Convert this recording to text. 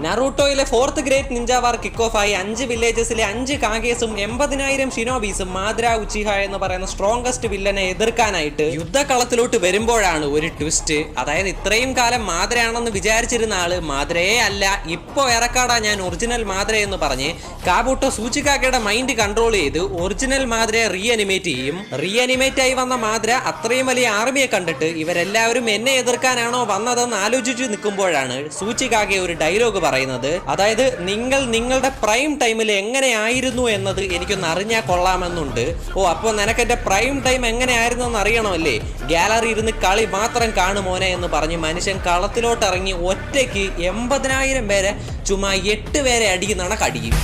നറൂട്ടോയിലെ 4th great Ninja വാർ kick off ആയി 5 വില്ലേജസിലെ 5 കാഗേസും 80,000 ഷിനോബീസും മാദ്ര ഉച്ചിഹ എന്ന് പറയുന്ന സ്ട്രോങ്കസ്റ്റ് വില്ലനെ എതിർക്കാനായിട്ട് യുദ്ധകളത്തിലോട്ട് വരുമ്പോഴാണ് ഒരു ട്വിസ്റ്റ്. അതായത് ഇത്രയും കാലം മാദ്രയാണെന്ന് വിചാരിച്ചിരുന്ന ആള് മാദ്രയെ അല്ല, ഇപ്പോ ഇറക്കാടാ ഞാൻ ഒറിജിനൽ മാദ്ര എന്ന് പറഞ്ഞ് കാബൂട്ടോ സൂചികാക്കയുടെ മൈൻഡ് കൺട്രോൾ ചെയ്ത് ഒറിജിനൽ മാദ്രയെ റീഅനിമേറ്റ് ചെയ്യും. റീഅനിമേറ്റ് ആയി വന്ന മാദ്ര അത്രയും വലിയ ആർമിയെ കണ്ടിട്ട് ഇവരെല്ലാവരും എന്നെ എതിർക്കാനാണോ വന്നതെന്ന് ആലോചിച്ച് നിൽക്കുമ്പോഴാണ് സൂചികാക്കെ ഒരു ഡയലോഗ് പറയുന്നത്. അതായത് നിങ്ങൾ നിങ്ങളുടെ പ്രൈം ടൈമിൽ എങ്ങനെയായിരുന്നു എന്നത് എനിക്കൊന്ന് അറിഞ്ഞാൽ കൊള്ളാമെന്നുണ്ട്. അപ്പോൾ നിനക്കെന്റെ പ്രൈം ടൈം എങ്ങനെയായിരുന്നു എന്ന് അറിയണമല്ലേ, ഗാലറി ഇരുന്ന് കളി മാത്രം കാണുമോനെ എന്ന് പറഞ്ഞ് മനുഷ്യൻ കളത്തിലോട്ട് ഇറങ്ങി ഒറ്റയ്ക്ക് 80,000 പേരെ ചുമ്മാ 8 പേരെ അടിക്കുന്നതാണ് കടിയും.